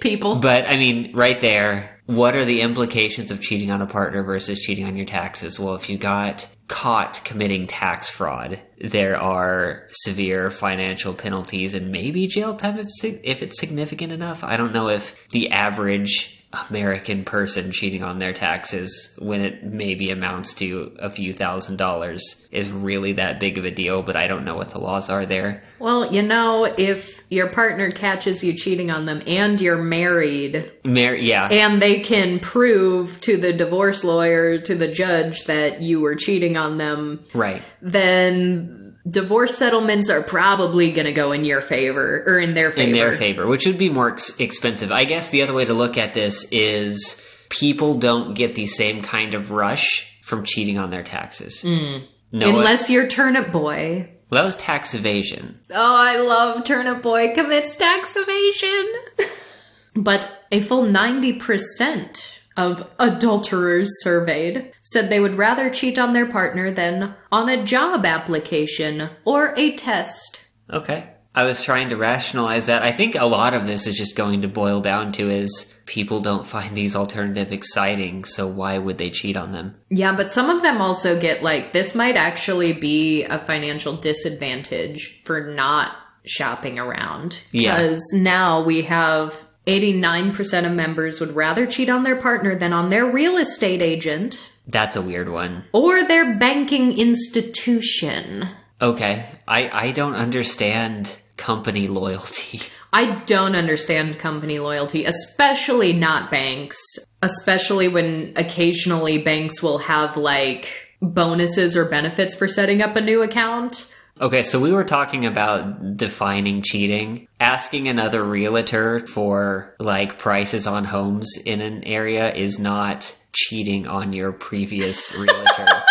People. But, I mean, right there, what are the implications of cheating on a partner versus cheating on your taxes? Well, if you got caught committing tax fraud, there are severe financial penalties and maybe jail time if it's significant enough. I don't know if the average American person cheating on their taxes, when it maybe amounts to a few $1,000s, is really that big of a deal, but I don't know what the laws are there. Well, you know, if your partner catches you cheating on them and you're married, yeah, and they can prove to the divorce lawyer, to the judge, that you were cheating on them, right, then divorce settlements are probably going to go in your favor, or in their favor. In their favor, which would be more expensive. I guess the other way to look at this is people don't get the same kind of rush from cheating on their taxes. Unless you're Turnip Boy. Well, that was tax evasion. Oh, I love Turnip Boy commits tax evasion. But a full 90% of adulterers surveyed said they would rather cheat on their partner than on a job application or a test. Okay. I was trying to rationalize that. I think a lot of this is just going to boil down to is people don't find these alternatives exciting, so why would they cheat on them? Yeah, but some of them also get like, this might actually be a financial disadvantage for not shopping around. Yeah. Because now we have 89% of members would rather cheat on their partner than on their real estate agent. That's a weird one. Or their banking institution. Okay. I don't understand company loyalty. I don't understand company loyalty, especially not banks. Especially when occasionally banks will have like bonuses or benefits for setting up a new account. Okay, so we were talking about defining cheating. Asking another realtor for like prices on homes in an area is not cheating on your previous realtor.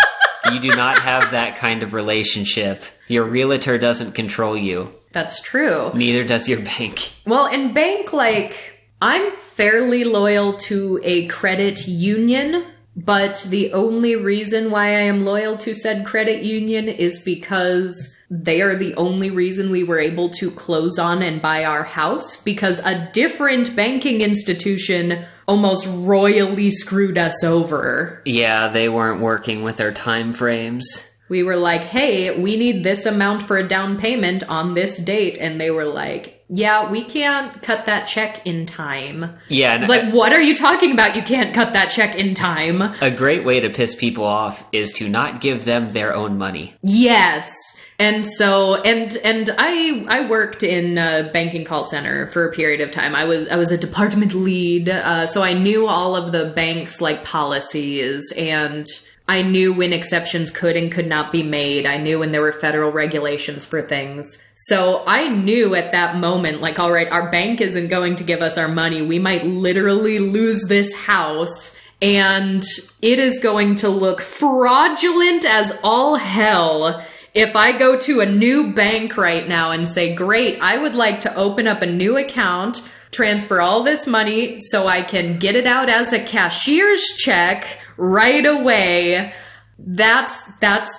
You do not have that kind of relationship. Your realtor doesn't control you. That's true. Neither does your bank. Well, in bank, like, I'm fairly loyal to a credit union, but the only reason why I am loyal to said credit union is because they are the only reason we were able to close on and buy our house, because a different banking institution almost royally screwed us over. Yeah, they weren't working with their time frames. We were like, hey, we need this amount for a down payment on this date. And they were like, yeah, we can't cut that check in time. Yeah. It's like, what are you talking about? You can't cut that check in time. A great way to piss people off is to not give them their own money. Yes. And so, and I worked in a banking call center for a period of time. I was a department lead. So I knew all of the bank's like policies, and I knew when exceptions could and could not be made. I knew when there were federal regulations for things. So I knew at that moment, like, all right, our bank isn't going to give us our money. We might literally lose this house, and it is going to look fraudulent as all hell if I go to a new bank right now and say, great, I would like to open up a new account, transfer all this money so I can get it out as a cashier's check right away. That's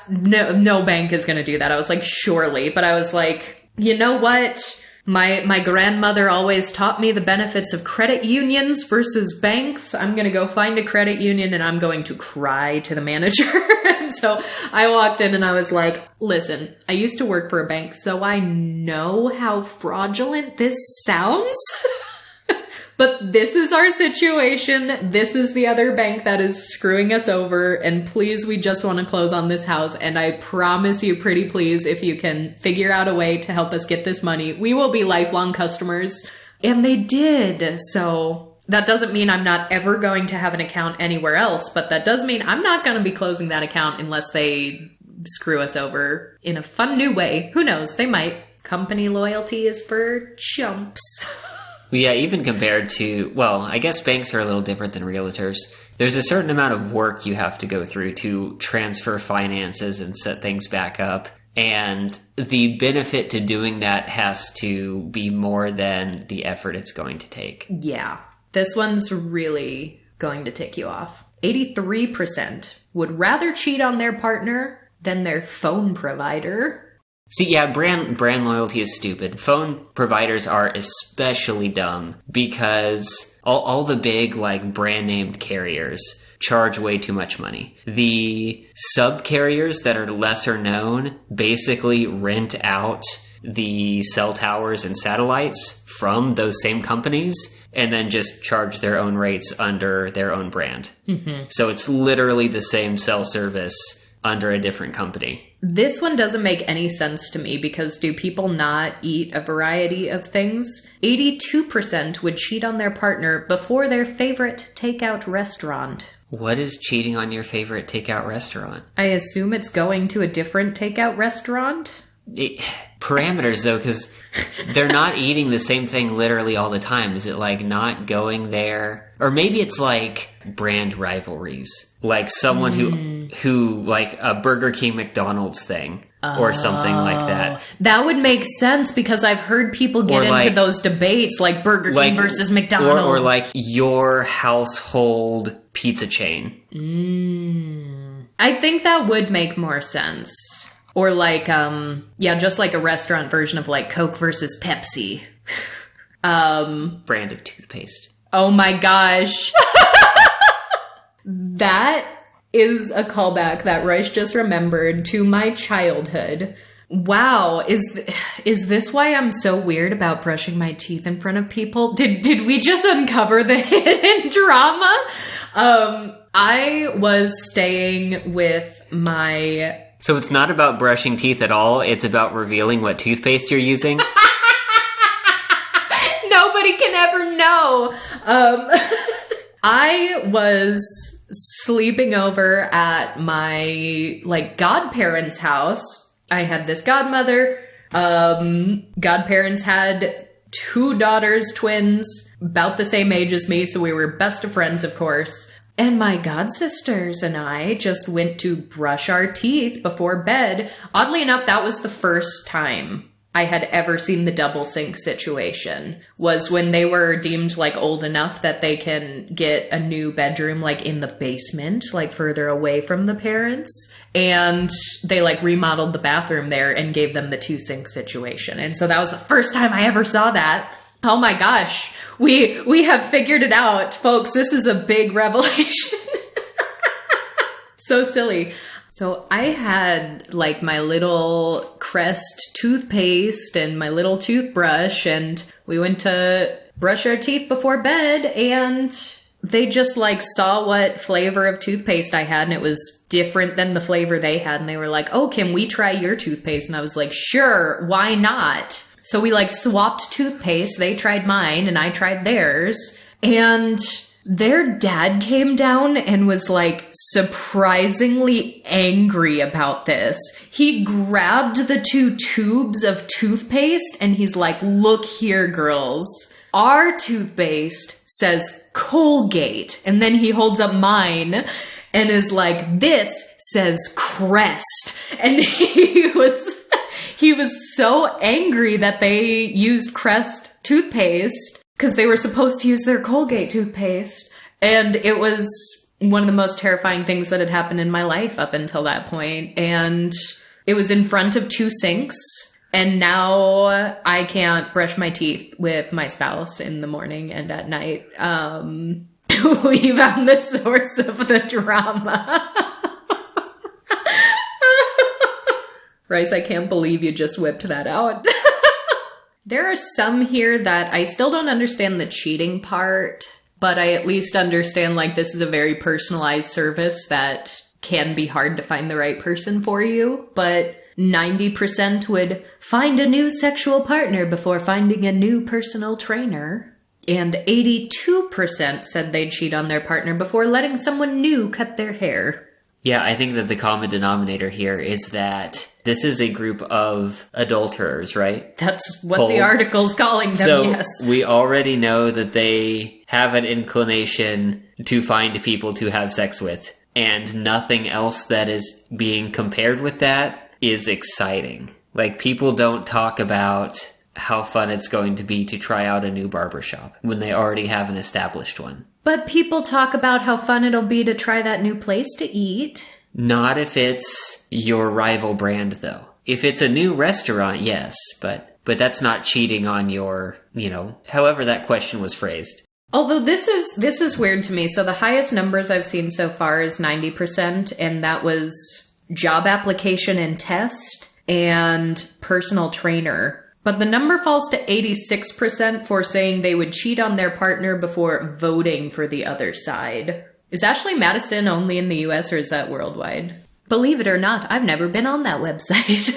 no bank is going to do that. I was like, surely. But I was like, you know what? My grandmother always taught me the benefits of credit unions versus banks. I'm going to go find a credit union and I'm going to cry to the manager. And so I walked in and I was like, listen, I used to work for a bank, so I know how fraudulent this sounds. But this is our situation. This is the other bank that is screwing us over. And please, we just want to close on this house. And I promise you, pretty please, if you can figure out a way to help us get this money, we will be lifelong customers. And they did. So that doesn't mean I'm not ever going to have an account anywhere else. But that does mean I'm not going to be closing that account unless they screw us over in a fun new way. Who knows? They might. Company loyalty is for chumps. Yeah, even compared to, well, I guess banks are a little different than realtors. There's a certain amount of work you have to go through to transfer finances and set things back up. And the benefit to doing that has to be more than the effort it's going to take. Yeah, this one's really going to tick you off. 83% would rather cheat on their partner than their phone provider. See, yeah, brand loyalty is stupid. Phone providers are especially dumb because all the big, like, brand-named carriers charge way too much money. The sub-carriers that are lesser known basically rent out the cell towers and satellites from those same companies and then just charge their own rates under their own brand. Mm-hmm. So it's literally the same cell service under a different company. This one doesn't make any sense to me because do people not eat a variety of things? 82% would cheat on their partner before their favorite takeout restaurant. What is cheating on your favorite takeout restaurant? I assume it's going to a different takeout restaurant? Parameters, though, because they're not eating the same thing literally all the time. Is it like not going there? Or maybe it's like brand rivalries. Like someone who like a Burger King McDonald's thing or something like that. That would make sense because I've heard people get into those debates like Burger King versus McDonald's. Or like your household pizza chain. I think that would make more sense. Or like, just like a restaurant version of like Coke versus Pepsi. Brand of toothpaste. Oh my gosh. That is a callback that Royce just remembered to my childhood. Wow, is this why I'm so weird about brushing my teeth in front of people? Did we just uncover the hidden drama? I was staying with my... So it's not about brushing teeth at all, it's about revealing what toothpaste you're using? Nobody can ever know. I was sleeping over at my, like, godparents' house. I had this godmother. Godparents had 2 daughters, twins, about the same age as me, so we were best of friends, of course. And my godsisters and I just went to brush our teeth before bed. Oddly enough, that was the first time I had ever seen the double sink situation, was when they were deemed like old enough that they can get a new bedroom like in the basement, like further away from the parents. And they like remodeled the bathroom there and gave them the 2 sink situation. And so that was the first time I ever saw that. Oh my gosh, we have figured it out, folks. This is a big revelation. So silly. So I had like my little Crest toothpaste and my little toothbrush, and we went to brush our teeth before bed, and they just like saw what flavor of toothpaste I had, and it was different than the flavor they had. And they were like, oh, can we try your toothpaste? And I was like, sure, why not? So we like swapped toothpaste. They tried mine and I tried theirs. And their dad came down and was like surprisingly angry about this. He grabbed the 2 tubes of toothpaste and he's like, look here, girls. Our toothpaste says Colgate. And then he holds up mine and is like, this says Crest. And he was so angry that they used Crest toothpaste because they were supposed to use their Colgate toothpaste. And it was one of the most terrifying things that had happened in my life up until that point. And it was in front of 2 sinks. And now I can't brush my teeth with my spouse in the morning and at night. We found the source of the drama. Royce, I can't believe you just whipped that out. There are some here that I still don't understand the cheating part, but I at least understand like this is a very personalized service that can be hard to find the right person for you. But 90% would find a new sexual partner before finding a new personal trainer. And 82% said they'd cheat on their partner before letting someone new cut their hair. Yeah, I think that the common denominator here is that this is a group of adulterers, right? That's what the article's calling them, yes. So we already know that they have an inclination to find people to have sex with, and nothing else that is being compared with that is exciting. Like, people don't talk about how fun it's going to be to try out a new barbershop when they already have an established one. But people talk about how fun it'll be to try that new place to eat. Not if it's your rival brand, though. If it's a new restaurant, yes, but that's not cheating on your, however that question was phrased. Although this is weird to me. So the highest numbers I've seen so far is 90%, and that was job application and test and personal trainer. But the number falls to 86% for saying they would cheat on their partner before voting for the other side. Is Ashley Madison only in the US or is that worldwide? Believe it or not, I've never been on that website.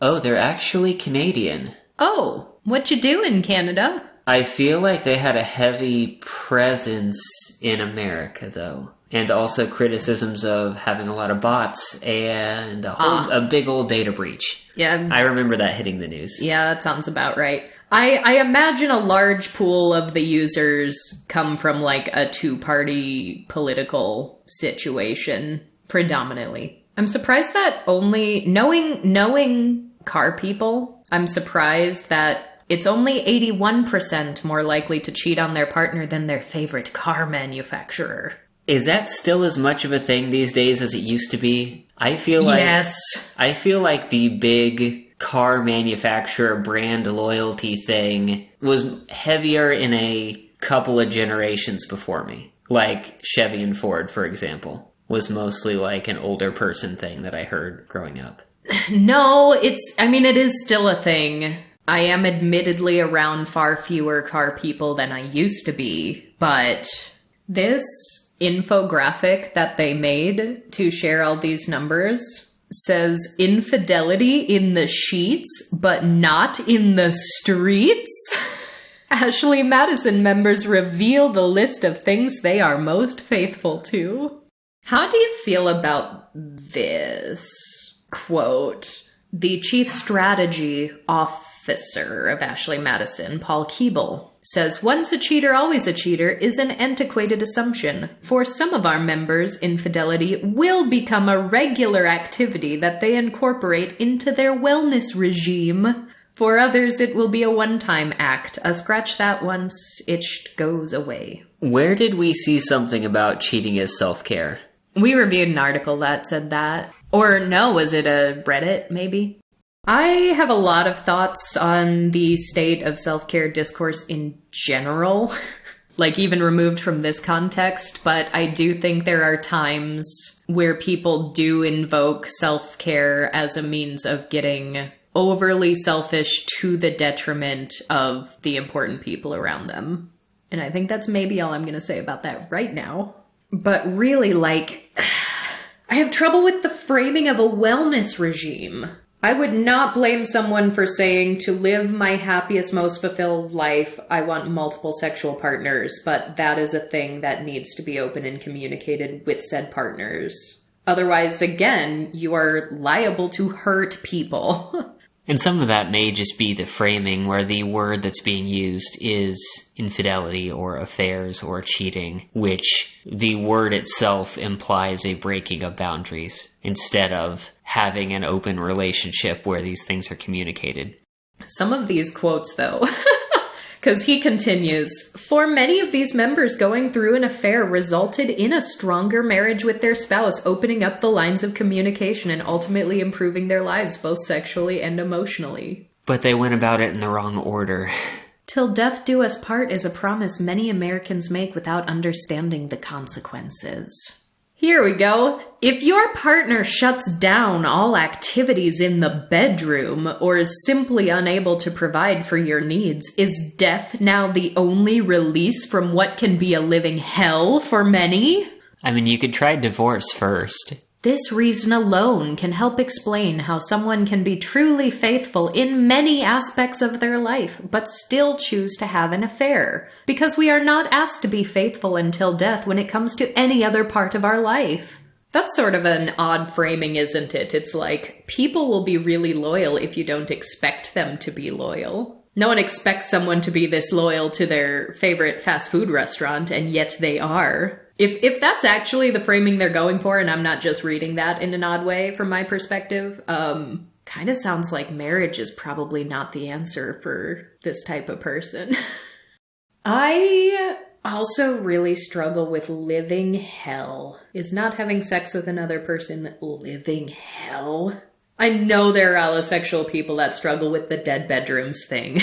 Oh, they're actually Canadian. Oh, what you do in Canada? I feel like they had a heavy presence in America, though. And also criticisms of having a lot of bots and a big old data breach. Yeah. I remember that hitting the news. Yeah, that sounds about right. I imagine a large pool of the users come from like a 2-party political situation, predominantly. I'm surprised that only, knowing car people, I'm surprised that it's only 81% more likely to cheat on their partner than their favorite car manufacturer. Is that still as much of a thing these days as it used to be? I feel like the big car manufacturer brand loyalty thing was heavier in a couple of generations before me. Like Chevy and Ford, for example, was mostly like an older person thing that I heard growing up. No, it is still a thing. I am admittedly around far fewer car people than I used to be, but this infographic that they made to share all these numbers says infidelity in the sheets, but not in the streets. Ashley Madison members reveal the list of things they are most faithful to. How do you feel about this? Quote, the chief strategy officer of Ashley Madison, Paul Keeble, says once a cheater, always a cheater is an antiquated assumption. For some of our members, infidelity will become a regular activity that they incorporate into their wellness regime. For others, it will be a one-time act. A scratch that once itched goes away. Where did we see something about cheating as self-care? We reviewed an article that said that. Or no, was it a Reddit, maybe? I have a lot of thoughts on the state of self-care discourse in general, like even removed from this context, but I do think there are times where people do invoke self-care as a means of getting overly selfish to the detriment of the important people around them. And I think that's maybe all I'm going to say about that right now. But really, I have trouble with the framing of a wellness regime. I would not blame someone for saying, to live my happiest, most fulfilled life, I want multiple sexual partners, but that is a thing that needs to be open and communicated with said partners. Otherwise, again, you are liable to hurt people. And some of that may just be the framing where the word that's being used is infidelity or affairs or cheating, which the word itself implies a breaking of boundaries instead of having an open relationship where these things are communicated. Some of these quotes, though, because he continues, for many of these members, going through an affair resulted in a stronger marriage with their spouse, opening up the lines of communication and ultimately improving their lives, both sexually and emotionally. But they went about it in the wrong order. Till death do us part is a promise many Americans make without understanding the consequences. Here we go. If your partner shuts down all activities in the bedroom or is simply unable to provide for your needs, is death now the only release from what can be a living hell for many? I mean, you could try divorce first. This reason alone can help explain how someone can be truly faithful in many aspects of their life, but still choose to have an affair. Because we are not asked to be faithful until death when it comes to any other part of our life. That's sort of an odd framing, isn't it? It's like, people will be really loyal if you don't expect them to be loyal. No one expects someone to be this loyal to their favorite fast food restaurant, and yet they are. If that's actually the framing they're going for, and I'm not just reading that in an odd way from my perspective, kind of sounds like marriage is probably not the answer for this type of person. I also really struggle with living hell. Is not having sex with another person living hell? I know there are allosexual people that struggle with the dead bedrooms thing.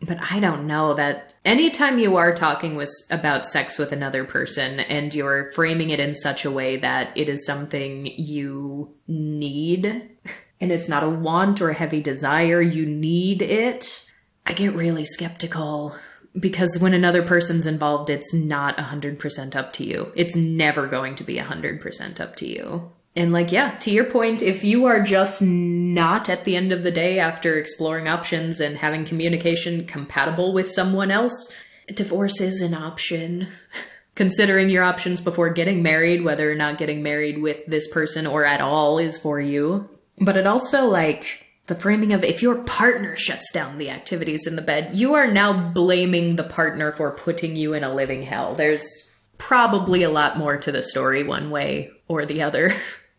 But I don't know that anytime you are talking about sex with another person and you're framing it in such a way that it is something you need and it's not a want or a heavy desire, you need it, I get really skeptical. Because when another person's involved, it's not 100% up to you. It's never going to be 100% up to you. And to your point, if you are just not at the end of the day after exploring options and having communication compatible with someone else, divorce is an option. Considering your options before getting married, whether or not getting married with this person or at all is for you. But it also the framing of if your partner shuts down the activities in the bed, you are now blaming the partner for putting you in a living hell. There's probably a lot more to the story one way or the other.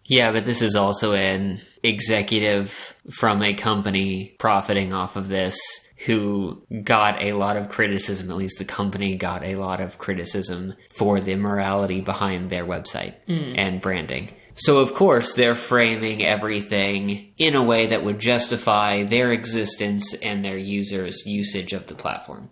Yeah, but this is also an executive from a company profiting off of this who got a lot of criticism, at least the company got a lot of criticism for the morality behind their website and branding. So of course they're framing everything in a way that would justify their existence and their users' usage of the platform.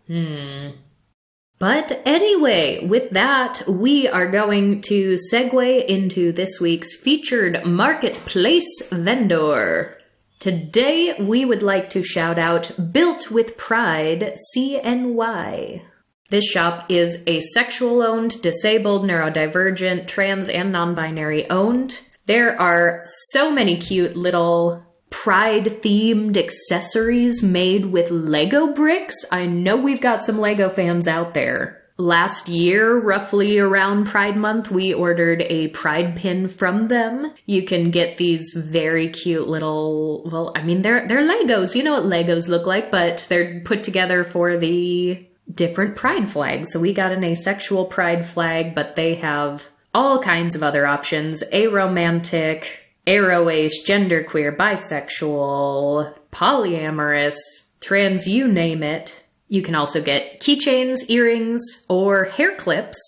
But anyway, with that, we are going to segue into this week's featured marketplace vendor. Today, we would like to shout out Built with Pride CNY. This shop is asexual-owned, disabled, neurodivergent, trans, and non-binary owned. There are so many cute little Pride-themed accessories made with Lego bricks. I know we've got some Lego fans out there. Last year, roughly around Pride Month, we ordered a Pride pin from them. You can get these very cute little, well, I mean, they're Legos. You know what Legos look like, but they're put together for the different Pride flags. So we got an asexual Pride flag, but they have all kinds of other options. Aromantic, aroace, genderqueer, bisexual, polyamorous, trans, you name it. You can also get keychains, earrings, or hair clips.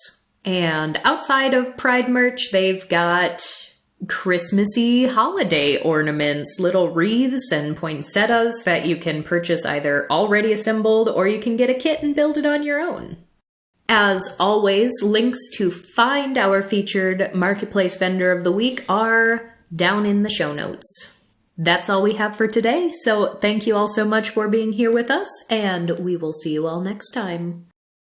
And outside of Pride merch, they've got Christmassy holiday ornaments, little wreaths and poinsettias that you can purchase either already assembled or you can get a kit and build it on your own. As always, links to find our featured marketplace vendor of the week are down in the show notes. That's all we have for today, so thank you all so much for being here with us, and we will see you all next time.